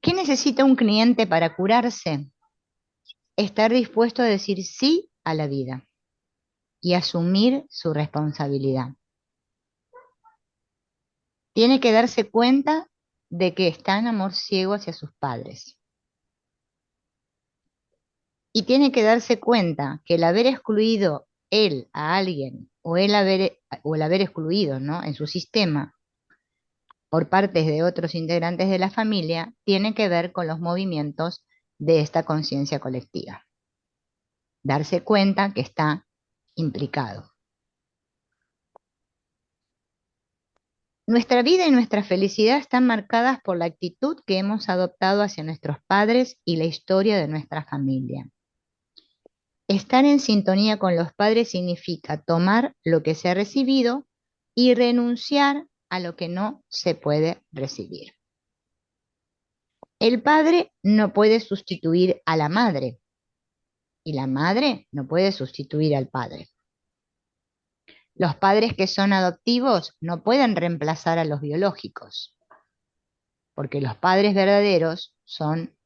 ¿Qué necesita un cliente para curarse? Estar dispuesto a decir sí a la vida y asumir su responsabilidad. Tiene que darse cuenta de que está en amor ciego hacia sus padres. Y tiene que darse cuenta que el haber excluido él a alguien o el haber excluido, ¿no?, en su sistema por partes de otros integrantes de la familia tiene que ver con los movimientos de esta conciencia colectiva. Darse cuenta que está implicado. Nuestra vida y nuestra felicidad están marcadas por la actitud que hemos adoptado hacia nuestros padres y la historia de nuestra familia. Estar en sintonía con los padres significa tomar lo que se ha recibido y renunciar a lo que no se puede recibir. El padre no puede sustituir a la madre y la madre no puede sustituir al padre. Los padres que son adoptivos no pueden reemplazar a los biológicos, porque los padres verdaderos son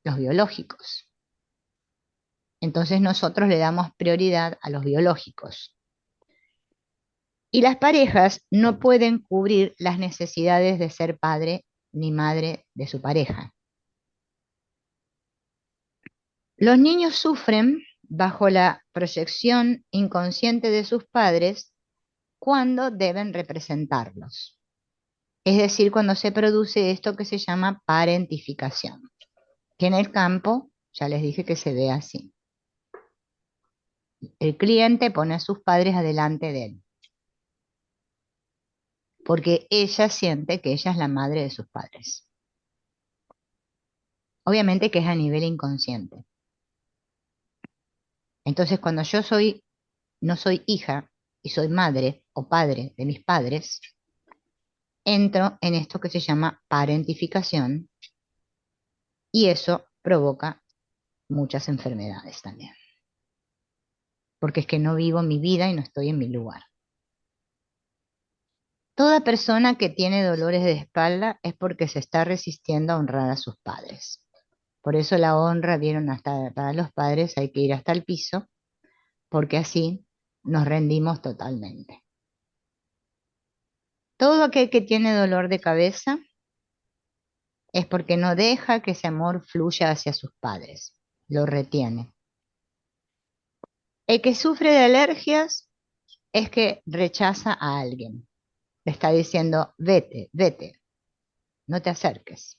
los biológicos. Entonces nosotros le damos prioridad a los biológicos. Y las parejas no pueden cubrir las necesidades de ser padre ni madre de su pareja. Los niños sufren bajo la proyección inconsciente de sus padres cuando deben representarlos. Es decir, cuando se produce esto que se llama parentificación, que en el campo ya les dije que se ve así. El cliente pone a sus padres adelante de él, porque ella siente que ella es la madre de sus padres. Obviamente que es a nivel inconsciente. Entonces, cuando no soy hija y soy madre o padre de mis padres, entro en esto que se llama parentificación y eso provoca muchas enfermedades también, porque es que no vivo mi vida y no estoy en mi lugar. Toda persona que tiene dolores de espalda es porque se está resistiendo a honrar a sus padres. Por eso la honra, vieron, hasta para los padres hay que ir hasta el piso, porque así nos rendimos totalmente. Todo aquel que tiene dolor de cabeza es porque no deja que ese amor fluya hacia sus padres, lo retiene. El que sufre de alergias es que rechaza a alguien. Le está diciendo, vete, vete, no te acerques.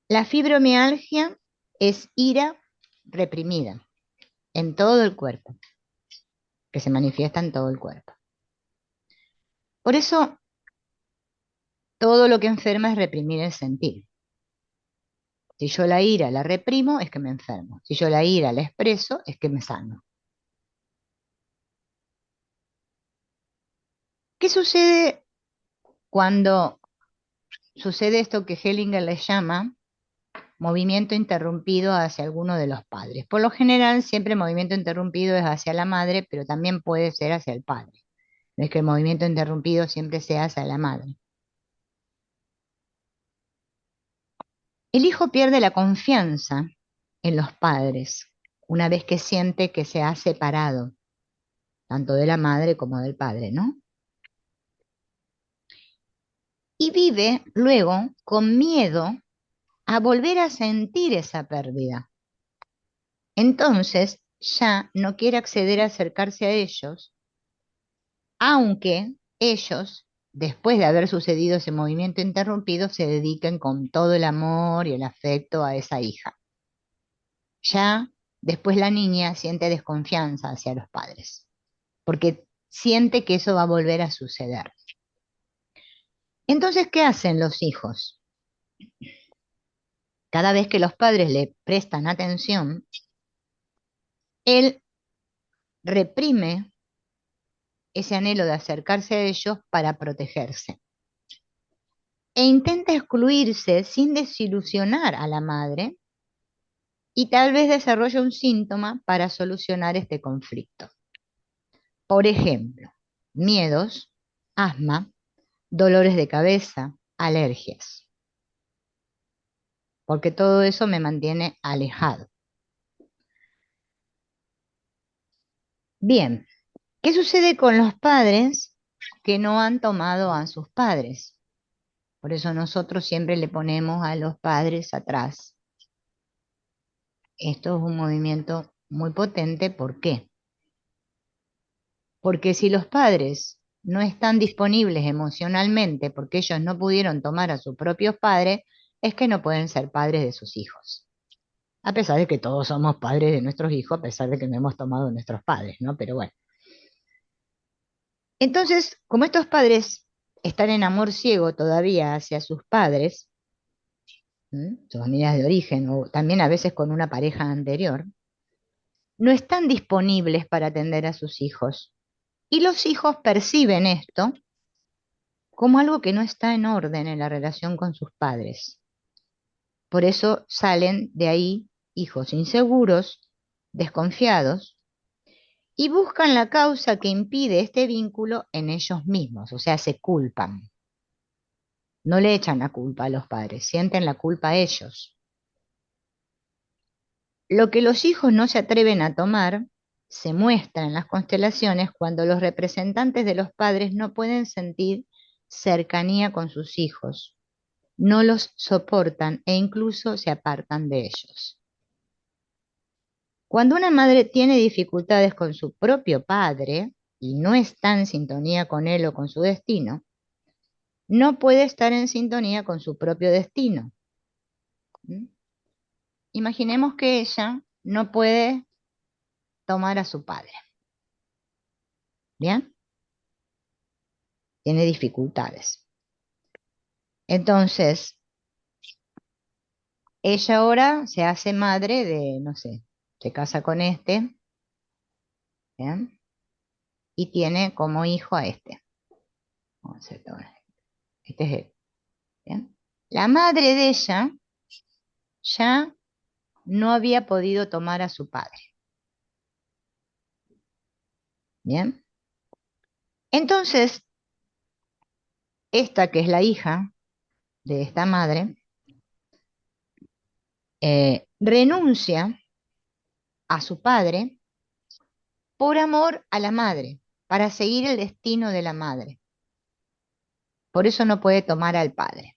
La fibromialgia es ira reprimida en todo el cuerpo, que se manifiesta en todo el cuerpo. Por eso, todo lo que enferma es reprimir el sentir. Si yo la ira la reprimo, es que me enfermo. Si yo la ira la expreso, es que me sano. ¿Qué sucede cuando sucede esto que Hellinger le llama movimiento interrumpido hacia alguno de los padres? Por lo general, siempre el movimiento interrumpido es hacia la madre, pero también puede ser hacia el padre. No es que el movimiento interrumpido siempre sea hacia la madre. El hijo pierde la confianza en los padres una vez que siente que se ha separado, tanto de la madre como del padre, ¿no? Y vive luego con miedo a volver a sentir esa pérdida. Entonces ya no quiere acceder a acercarse a ellos, aunque ellos, después de haber sucedido ese movimiento interrumpido, se dediquen con todo el amor y el afecto a esa hija. Ya después la niña siente desconfianza hacia los padres, porque siente que eso va a volver a suceder. Entonces, ¿qué hacen los hijos? Cada vez que los padres le prestan atención, él reprime ese anhelo de acercarse a ellos para protegerse e intenta excluirse sin desilusionar a la madre y tal vez desarrolla un síntoma para solucionar este conflicto. Por ejemplo, miedos, asma, dolores de cabeza, alergias. porque todo eso me mantiene alejado. Bien, ¿qué sucede con los padres que no han tomado a sus padres? Por eso nosotros siempre le ponemos a los padres atrás. Esto es un movimiento muy potente. ¿Por qué? Porque si los padres no están disponibles emocionalmente porque ellos no pudieron tomar a sus propios padres, es que no pueden ser padres de sus hijos. A pesar de que todos somos padres de nuestros hijos, a pesar de que no hemos tomado nuestros padres, ¿no? Pero bueno. Entonces, como estos padres están en amor ciego todavía hacia sus padres, sus familias de origen, o también a veces con una pareja anterior, no están disponibles para atender a sus hijos. Y los hijos perciben esto como algo que no está en orden en la relación con sus padres. Por eso salen de ahí hijos inseguros, desconfiados, y buscan la causa que impide este vínculo en ellos mismos, o sea, se culpan. No le echan la culpa a los padres, sienten la culpa ellos. Lo que los hijos no se atreven a tomar se muestra en las constelaciones cuando los representantes de los padres no pueden sentir cercanía con sus hijos, no los soportan e incluso se apartan de ellos. Cuando una madre tiene dificultades con su propio padre y no está en sintonía con él o con su destino, no puede estar en sintonía con su propio destino. ¿Mm? Imaginemos que ella no puede tomar a su padre, ¿bien? Tiene dificultades. Entonces, ella ahora se hace madre de, no sé, se casa con este, ¿bien? Y tiene como hijo a este. Vamos a hacer todo esto. Este es él, ¿bien? La madre de ella ya no había podido tomar a su padre, ¿bien? Entonces, esta que es la hija de esta madre, renuncia a su padre por amor a la madre, para seguir el destino de la madre. Por eso no puede tomar al padre,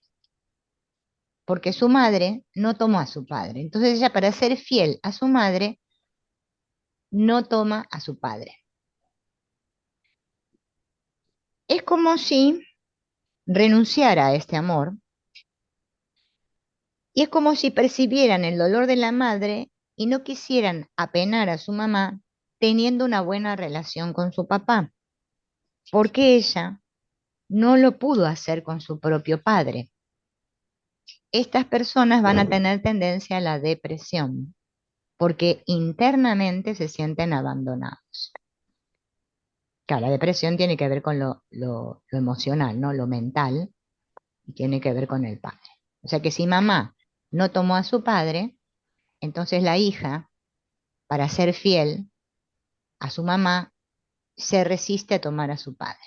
porque su madre no tomó a su padre. Entonces ella, para ser fiel a su madre, no toma a su padre. Es como si renunciara a este amor y es como si percibieran el dolor de la madre y no quisieran apenar a su mamá teniendo una buena relación con su papá, porque ella no lo pudo hacer con su propio padre. Estas personas van a tener tendencia a la depresión porque internamente se sienten abandonados. Claro, la depresión tiene que ver con lo emocional, ¿no? Lo mental, y tiene que ver con el padre. O sea que si mamá no tomó a su padre, entonces la hija, para ser fiel a su mamá, se resiste a tomar a su padre.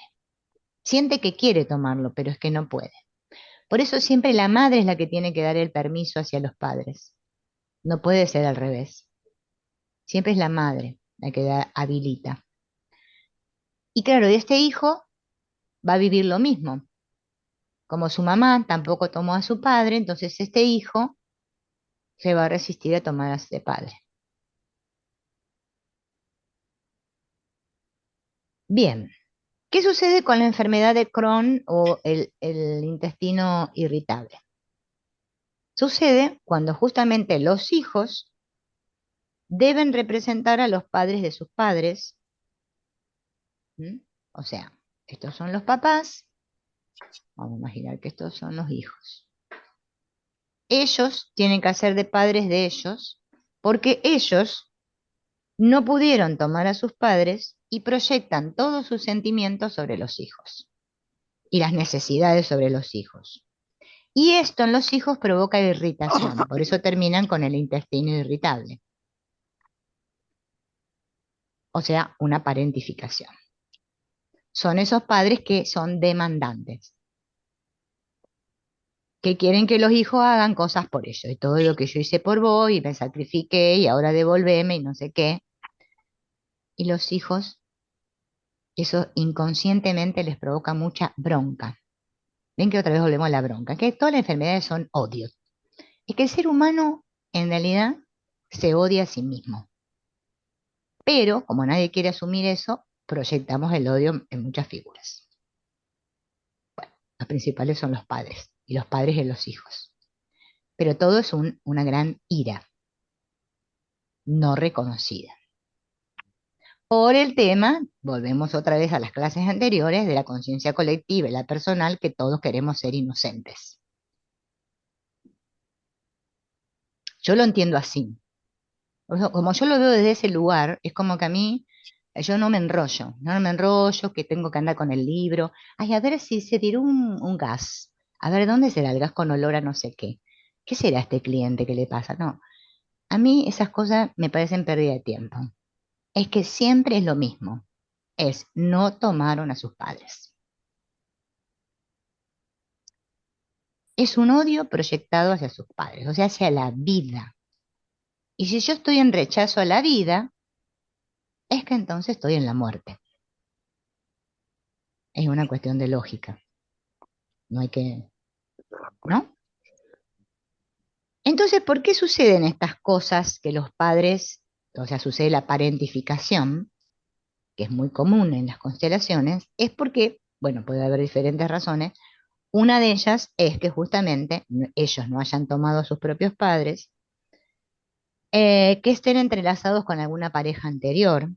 Siente que quiere tomarlo, pero es que no puede. Por eso siempre la madre es la que tiene que dar el permiso hacia los padres. No puede ser al revés. Siempre es la madre la que habilita. Y claro, de este hijo va a vivir lo mismo. Como su mamá tampoco tomó a su padre, entonces este hijo se va a resistir a tomar a ese padre. Bien, ¿qué sucede con la enfermedad de Crohn o el intestino irritable? Sucede cuando justamente los hijos deben representar a los padres de sus padres. ¿Mm? O sea, estos son los papás, vamos a imaginar que estos son los hijos. Ellos tienen que hacer de padres de ellos porque ellos no pudieron tomar a sus padres y proyectan todos sus sentimientos sobre los hijos y las necesidades sobre los hijos. Y esto en los hijos provoca irritación, por eso terminan con el intestino irritable, o sea, una parentificación. Son esos padres que son demandantes. que quieren que los hijos hagan cosas por ellos. Y todo lo que yo hice por vos y me sacrifiqué y ahora devolveme y no sé qué. Y los hijos, eso inconscientemente les provoca mucha bronca. Ven que otra vez volvemos a la bronca, que todas las enfermedades son odio. Es que el ser humano en realidad se odia a sí mismo. Pero como nadie quiere asumir eso, proyectamos el odio en muchas figuras. Los principales son los padres y los padres en los hijos. Pero todo es una gran ira no reconocida. Por el tema, volvemos otra vez a las clases anteriores de la conciencia colectiva y la personal, que todos queremos ser inocentes. Yo lo entiendo así. Como yo lo veo desde ese lugar, es como que a mí, yo no me enrollo, que tengo que andar con el libro. Ay, a ver si se tiró un gas. A ver, ¿dónde será el gas con olor a no sé qué? ¿Qué será a este cliente que le pasa? No, a mí esas cosas me parecen pérdida de tiempo. Es que siempre es lo mismo. Es no tomaron a sus padres. Es un odio proyectado hacia sus padres, o sea, hacia la vida. Y si yo estoy en rechazo a la vida, es que entonces estoy en la muerte. Es una cuestión de lógica. No hay que, ¿no? Entonces, ¿por qué suceden estas cosas que los padres, o sea, sucede la parentificación, que es muy común en las constelaciones? Es porque, bueno, puede haber diferentes razones. Una de ellas es que justamente ellos no hayan tomado a sus propios padres, que estén entrelazados con alguna pareja anterior,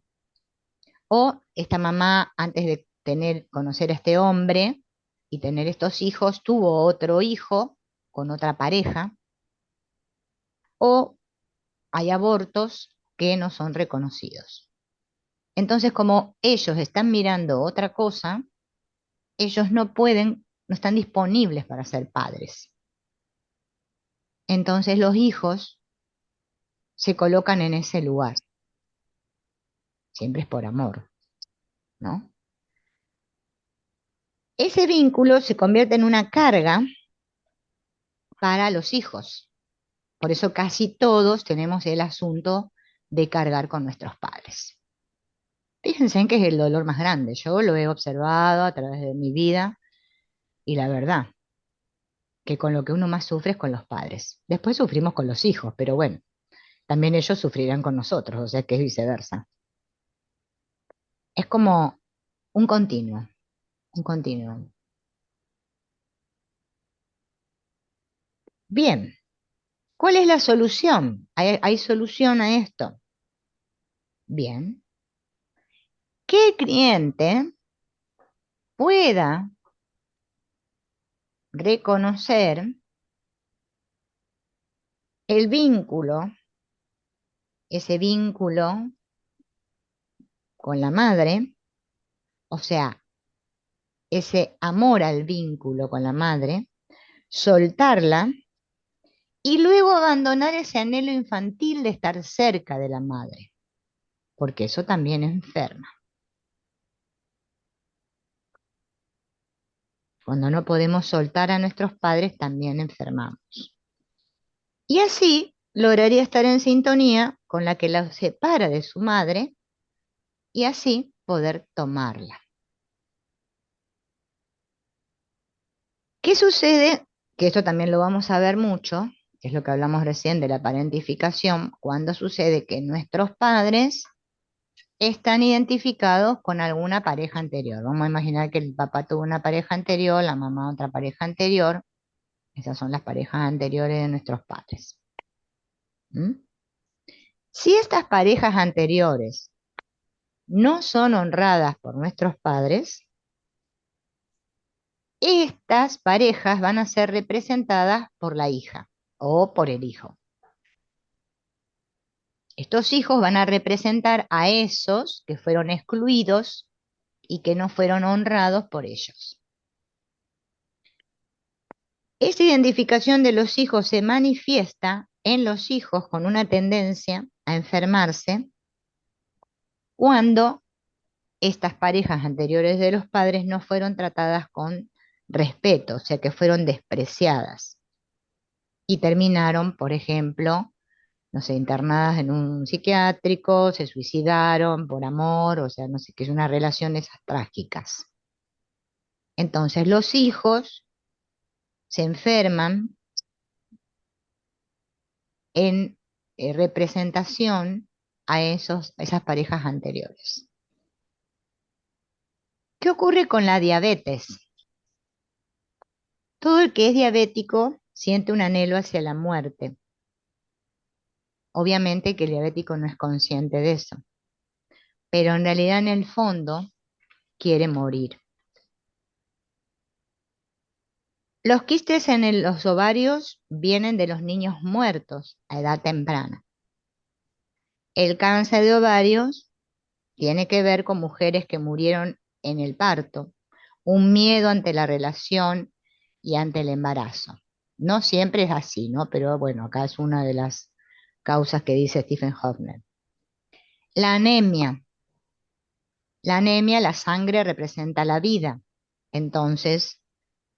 o esta mamá, antes de conocer a este hombre y tener estos hijos, tuvo otro hijo con otra pareja, o hay abortos que no son reconocidos. Entonces, como ellos están mirando otra cosa, ellos no pueden, no están disponibles para ser padres. Entonces los hijos se colocan en ese lugar. Siempre es por amor, ¿no? Ese vínculo se convierte en una carga para los hijos. Por eso casi todos tenemos el asunto de cargar con nuestros padres. Fíjense en que es el dolor más grande. Yo lo he observado a través de mi vida y la verdad que con lo que uno más sufre es con los padres. Después sufrimos con los hijos, pero bueno, también ellos sufrirán con nosotros, o sea que es viceversa. Es como un continuo, un continuo. Bien, ¿cuál es la solución? ¿Hay solución a esto? Bien, que el cliente pueda reconocer el vínculo, ese vínculo con la madre, o sea, ese amor al vínculo con la madre, soltarla y luego abandonar ese anhelo infantil de estar cerca de la madre, porque eso también enferma. Cuando no podemos soltar a nuestros padres, también enfermamos. Y así lograría estar en sintonía con la que la separa de su madre y así poder tomarla. ¿Qué sucede? Que esto también lo vamos a ver mucho, que es lo que hablamos recién de la parentificación, cuando sucede que nuestros padres están identificados con alguna pareja anterior. Vamos a imaginar que el papá tuvo una pareja anterior, la mamá otra pareja anterior. Esas son las parejas anteriores de nuestros padres. ¿Mm? Si estas parejas anteriores no son honradas por nuestros padres, estas parejas van a ser representadas por la hija o por el hijo. Estos hijos van a representar a esos que fueron excluidos y que no fueron honrados por ellos. Esta identificación de los hijos se manifiesta en los hijos con una tendencia a enfermarse cuando estas parejas anteriores de los padres no fueron tratadas con respeto, o sea que fueron despreciadas y terminaron, por ejemplo, no sé, internadas en un psiquiátrico, se suicidaron por amor, o sea, no sé, que es una relación de esas trágicas. Entonces los hijos se enferman en representación a esas parejas anteriores. ¿Qué ocurre con la diabetes? Todo el que es diabético siente un anhelo hacia la muerte. Obviamente que el diabético no es consciente de eso, pero en realidad en el fondo quiere morir. Los quistes en los ovarios vienen de los niños muertos a edad temprana. El cáncer de ovarios tiene que ver con mujeres que murieron en el parto, un miedo ante la relación y ante el embarazo. No siempre es así, ¿no? Pero bueno, acá es una de las causas que dice Stephen Hoffner. La anemia. La anemia, la sangre representa la vida. Entonces,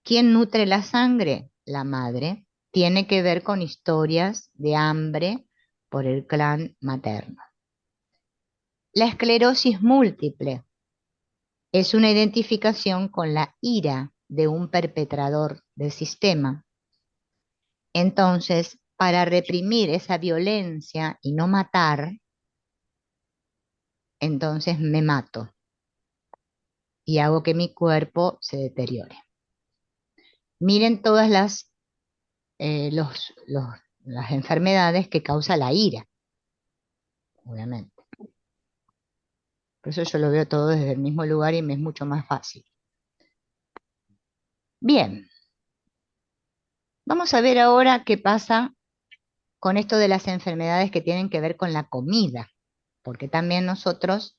¿quién nutre la sangre? La madre. Tiene que ver con historias de hambre por el clan materno. La esclerosis múltiple es una identificación con la ira de un perpetrador del sistema. Entonces, para reprimir esa violencia y no matar, entonces me mato y hago que mi cuerpo se deteriore. Miren todas eh, los- los- las enfermedades que causa la ira, obviamente. Por eso yo lo veo todo desde el mismo lugar y me es mucho más fácil. Bien, vamos a ver ahora qué pasa con esto de las enfermedades que tienen que ver con la comida, porque también nosotros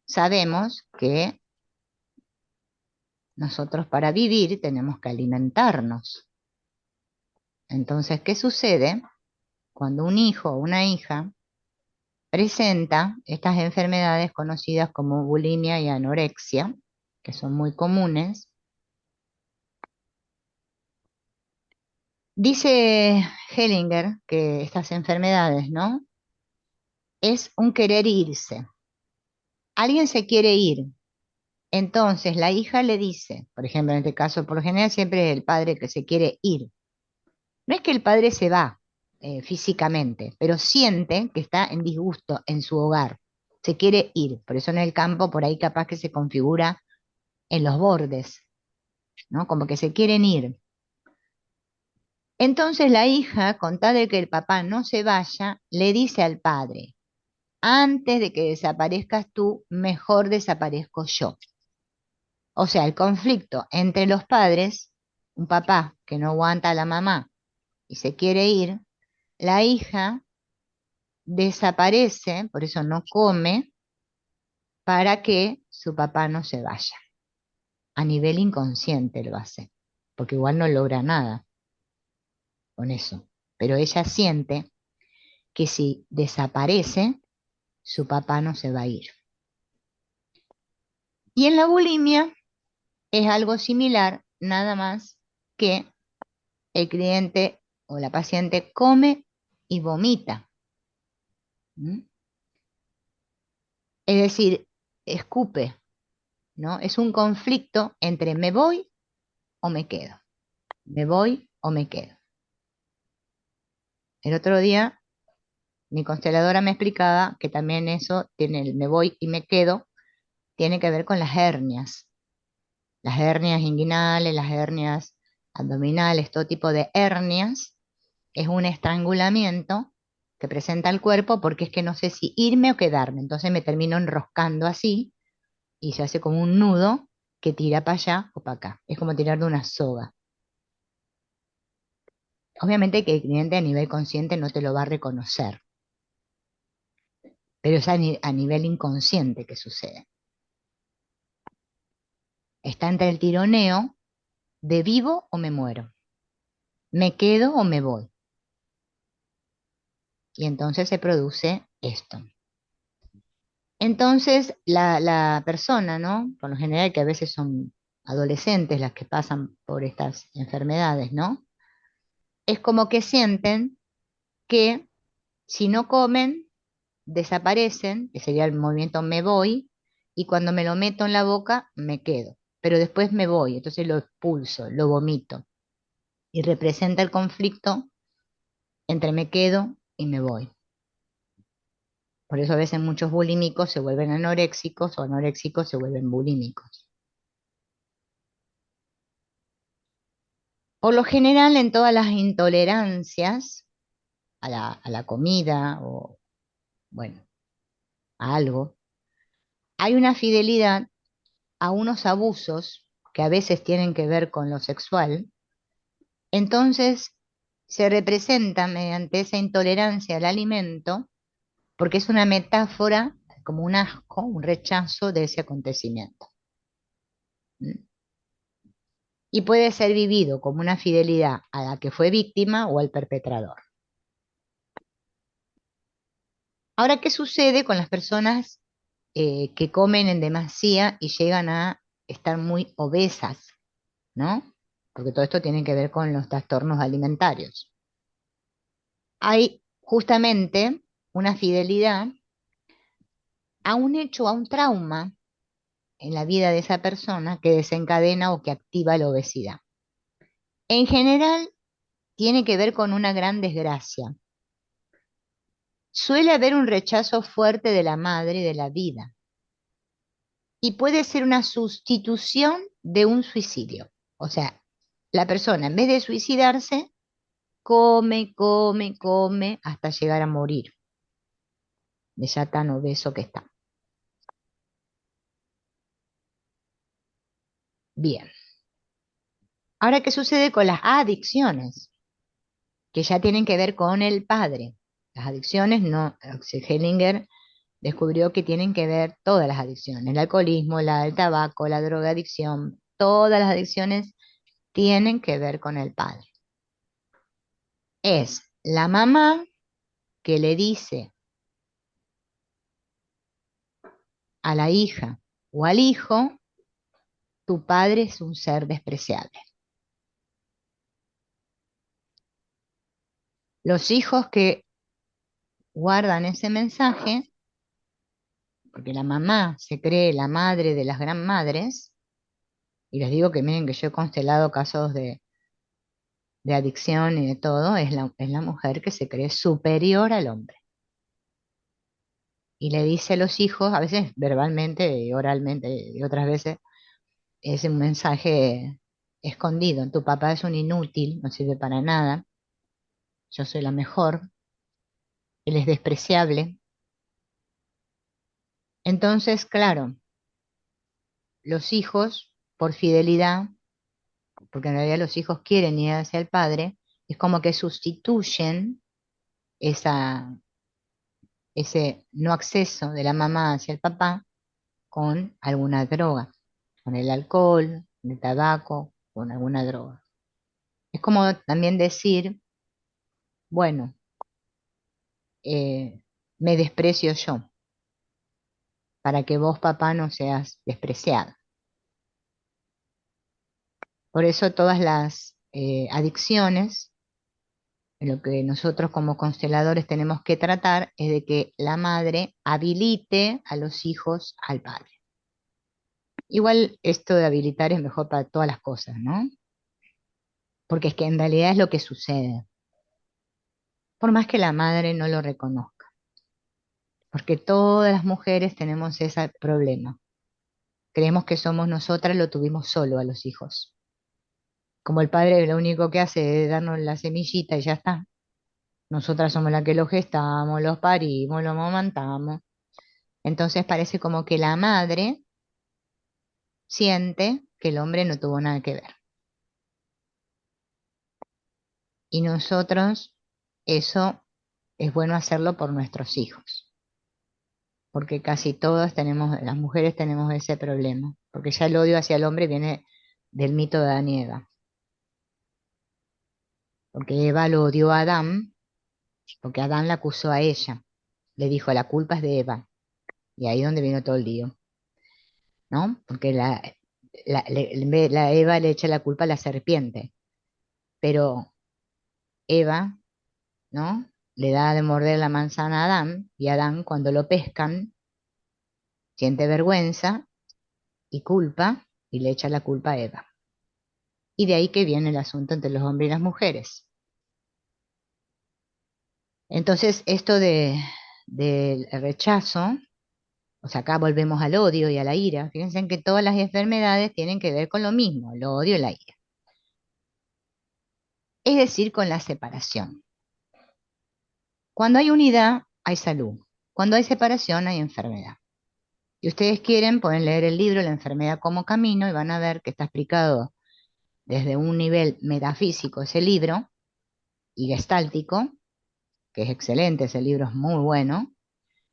sabemos que nosotros para vivir tenemos que alimentarnos. Entonces, ¿qué sucede cuando un hijo o una hija presenta estas enfermedades conocidas como bulimia y anorexia, que son muy comunes? Dice Hellinger que estas enfermedades, ¿no? Es un querer irse. Alguien se quiere ir. Entonces la hija le dice, por ejemplo, en este caso, por lo general siempre es el padre que se quiere ir. No es que el padre se va físicamente, pero siente que está en disgusto en su hogar. Se quiere ir. Por eso en el campo, por ahí capaz que se configura en los bordes, ¿no? Como que se quieren ir. Entonces la hija, con tal de que el papá no se vaya, le dice al padre, antes de que desaparezcas tú, mejor desaparezco yo. O sea, el conflicto entre los padres, un papá que no aguanta a la mamá y se quiere ir, la hija desaparece, por eso no come, para que su papá no se vaya. A nivel inconsciente lo hace, porque igual no logra nada con eso. Pero ella siente que si desaparece, su papá no se va a ir. Y en la bulimia es algo similar, nada más que el cliente o la paciente come y vomita. ¿Mm? Es decir, escupe, ¿no? Es un conflicto entre me voy o me quedo. Me voy o me quedo. El otro día mi consteladora me explicaba que también eso tiene el me voy y me quedo, tiene que ver con las hernias inguinales, las hernias abdominales, todo tipo de hernias, es un estrangulamiento que presenta el cuerpo porque es que no sé si irme o quedarme, entonces me termino enroscando así y se hace como un nudo que tira para allá o para acá, es como tirar de una soga. Obviamente que el cliente a nivel consciente no te lo va a reconocer, pero es a nivel inconsciente que sucede. Está entre el tironeo de vivo o me muero, me quedo o me voy. Y entonces se produce esto. Entonces la persona, ¿no? Por lo general que a veces son adolescentes las que pasan por estas enfermedades, ¿no? Es como que sienten que si no comen, desaparecen, que sería el movimiento me voy, y cuando me lo meto en la boca, me quedo. Pero después me voy, entonces lo expulso, lo vomito. Y representa el conflicto entre me quedo y me voy. Por eso a veces muchos bulímicos se vuelven anoréxicos o anoréxicos se vuelven bulímicos. Por lo general, en todas las intolerancias a la comida o, bueno, a algo, hay una fidelidad a unos abusos que a veces tienen que ver con lo sexual. Entonces, se representa mediante esa intolerancia al alimento, porque es una metáfora como un asco, un rechazo de ese acontecimiento. ¿Mm? Y puede ser vivido como una fidelidad a la que fue víctima o al perpetrador. Ahora, ¿qué sucede con las personas que comen en demasía y llegan a estar muy obesas, ¿no? Porque todo esto tiene que ver con los trastornos alimentarios. Hay justamente una fidelidad a un hecho, a un trauma en la vida de esa persona que desencadena o que activa la obesidad. En general, tiene que ver con una gran desgracia. Suele haber un rechazo fuerte de la madre de la vida y puede ser una sustitución de un suicidio. O sea, la persona en vez de suicidarse, come, come, come hasta llegar a morir, de ya tan obeso que está. Bien. Ahora, ¿qué sucede con las adicciones? Que ya tienen que ver con el padre. Las adicciones, no, Hellinger descubrió que tienen que ver todas las adicciones, el alcoholismo, el tabaco, la drogadicción, todas las adicciones tienen que ver con el padre. Es la mamá que le dice a la hija o al hijo, tu padre es un ser despreciable. Los hijos que guardan ese mensaje, porque la mamá se cree la madre de las gran madres, y les digo que miren que yo he constelado casos de adicción y de todo, es la mujer que se cree superior al hombre. Y le dice a los hijos, a veces verbalmente y oralmente, y otras veces es un mensaje escondido. Tu papá es un inútil, no sirve para nada, yo soy la mejor, él es despreciable. Entonces, claro, los hijos, por fidelidad, porque en realidad los hijos quieren ir hacia el padre, es como que sustituyen esa, ese no acceso de la mamá hacia el papá con alguna droga, con el alcohol, con el tabaco, con alguna droga. Es como también decir, bueno, me desprecio yo, para que vos, papá, no seas despreciado. Por eso todas las adicciones, lo que nosotros como consteladores tenemos que tratar es de que la madre habilite a los hijos al padre. Igual esto de habilitar es mejor para todas las cosas, ¿no? Porque es que en realidad es lo que sucede, por más que la madre no lo reconozca, porque todas las mujeres tenemos ese problema. Creemos que somos nosotras, lo tuvimos solo a los hijos. Como el padre lo único que hace es darnos la semillita y ya está. Nosotras somos las que lo gestamos, los parimos, lo amamantamos. Entonces parece como que la madre siente que el hombre no tuvo nada que ver. Y nosotros, eso es bueno hacerlo por nuestros hijos, porque casi todas tenemos, las mujeres tenemos ese problema, porque ya el odio hacia el hombre viene del mito de Adán y Eva, porque Eva lo odió a Adán, porque Adán la acusó a ella, le dijo, la culpa es de Eva, y ahí es donde vino todo el lío, ¿no? Porque la Eva le echa la culpa a la serpiente, pero Eva, ¿no? Le da de morder la manzana a Adán, y Adán, cuando lo pescan, siente vergüenza y culpa y le echa la culpa a Eva. Y de ahí que viene el asunto entre los hombres y las mujeres. Entonces, esto del rechazo, o sea, acá volvemos al odio y a la ira. Fíjense en que todas las enfermedades tienen que ver con lo mismo, el odio y la ira. Es decir, con la separación. Cuando hay unidad, hay salud. Cuando hay separación, hay enfermedad. Si ustedes quieren, pueden leer el libro La enfermedad como camino y van a ver que está explicado desde un nivel metafísico ese libro y gestáltico, que es excelente, ese libro es muy bueno,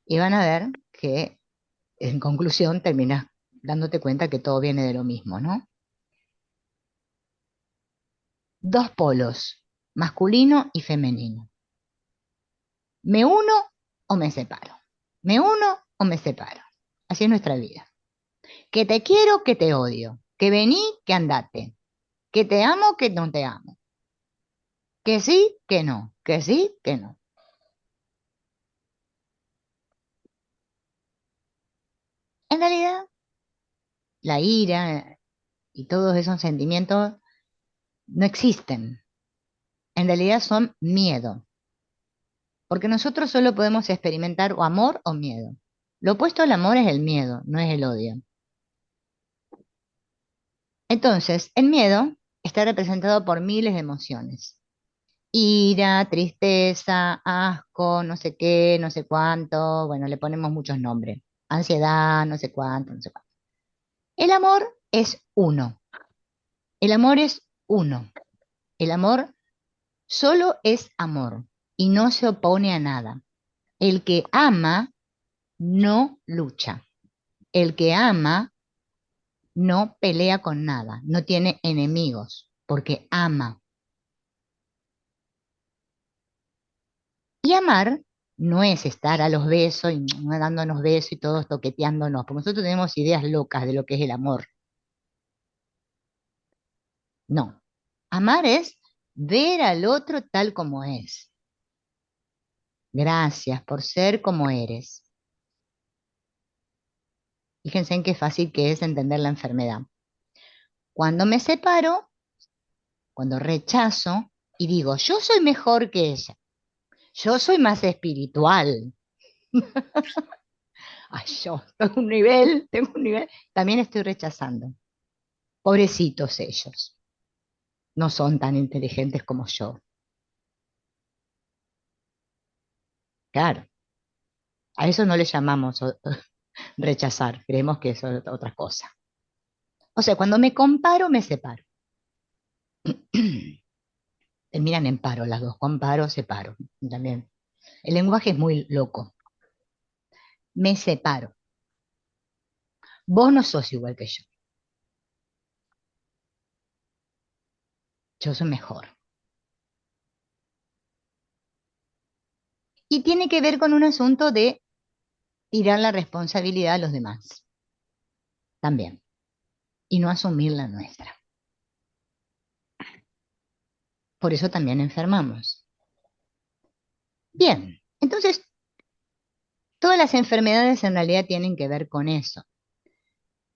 y van a ver que en conclusión terminas dándote cuenta que todo viene de lo mismo, ¿no? Dos polos, masculino y femenino. ¿Me uno o me separo? ¿Me uno o me separo? Así es nuestra vida. Que te quiero, que te odio. Que vení, que andate. Que te amo, que no te amo. Que sí, que no. Que sí, que no. En realidad, la ira y todos esos sentimientos no existen. En realidad son miedo. Porque nosotros solo podemos experimentar o amor o miedo. Lo opuesto al amor es el miedo, no es el odio. Entonces, el miedo está representado por miles de emociones. Ira, tristeza, asco, no sé qué, no sé cuánto, bueno, le ponemos muchos nombres. Ansiedad, no sé cuánto, no sé cuánto. El amor es uno. El amor es uno. El amor solo es amor y no se opone a nada. El que ama no lucha. El que ama no pelea con nada, no tiene enemigos, porque ama. Y amar no es estar a los besos y dándonos besos y todos toqueteándonos, porque nosotros tenemos ideas locas de lo que es el amor. No. Amar es ver al otro tal como es. Gracias por ser como eres. Fíjense en qué fácil que es entender la enfermedad. Cuando me separo, cuando rechazo y digo, yo soy mejor que ella, yo soy más espiritual, ay, yo tengo un nivel, también estoy rechazando. Pobrecitos ellos, no son tan inteligentes como yo. Claro, a eso no le llamamos rechazar, creemos que eso es otra cosa. O sea, cuando me comparo, me separo. Terminan en paro las dos, comparo, separo. También. El lenguaje es muy loco. Me separo. Vos no sos igual que yo soy mejor. Y tiene que ver con un asunto de tirar la responsabilidad a los demás, también, y no asumir la nuestra. Por eso también enfermamos. Bien, entonces todas las enfermedades en realidad tienen que ver con eso,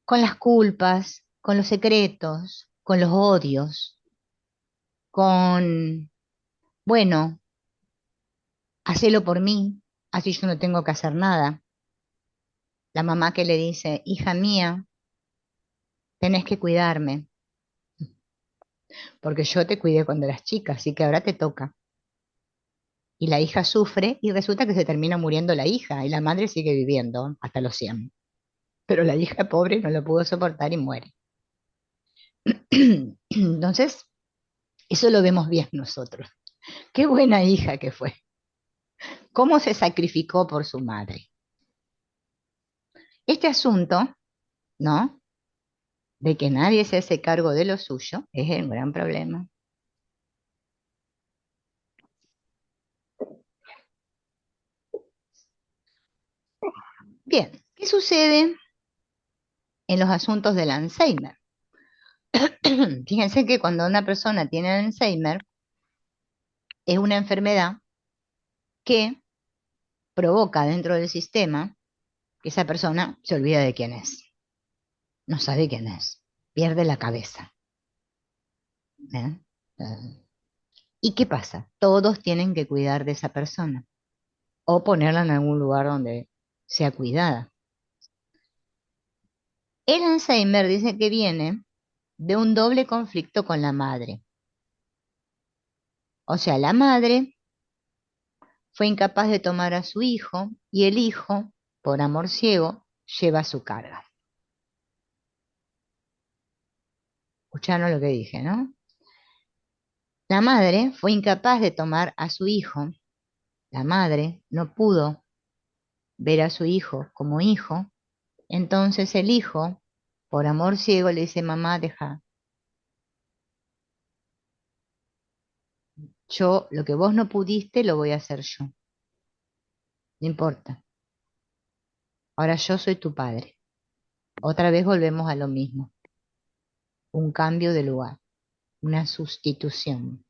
con las culpas, con los secretos, con los odios, con, bueno, hacelo por mí, así yo no tengo que hacer nada. La mamá que le dice, hija mía, tenés que cuidarme, porque yo te cuidé cuando eras chica, así que ahora te toca. Y la hija sufre y resulta que se termina muriendo la hija y la madre sigue viviendo hasta los 100. Pero la hija pobre no lo pudo soportar y muere. Entonces, eso lo vemos bien nosotros. Qué buena hija que fue. Cómo se sacrificó por su madre. Este asunto, ¿no? De que nadie se hace cargo de lo suyo es el gran problema. Bien, ¿qué sucede en los asuntos del Alzheimer? Fíjense que cuando una persona tiene Alzheimer, es una enfermedad que provoca dentro del sistema que esa persona se olvida de quién es, no sabe quién es, pierde la cabeza. ¿Eh? ¿Y qué pasa? Todos tienen que cuidar de esa persona o ponerla en algún lugar donde sea cuidada. El Alzheimer dice que viene de un doble conflicto con la madre. O sea, la madre fue incapaz de tomar a su hijo y el hijo, por amor ciego, lleva su carga. Escucharon lo que dije, ¿no? La madre fue incapaz de tomar a su hijo. La madre no pudo ver a su hijo como hijo. Entonces el hijo, por amor ciego, le dice, mamá, deja, yo lo que vos no pudiste lo voy a hacer yo. No importa. Ahora yo soy tu padre. Otra vez volvemos a lo mismo. Un cambio de lugar, una sustitución.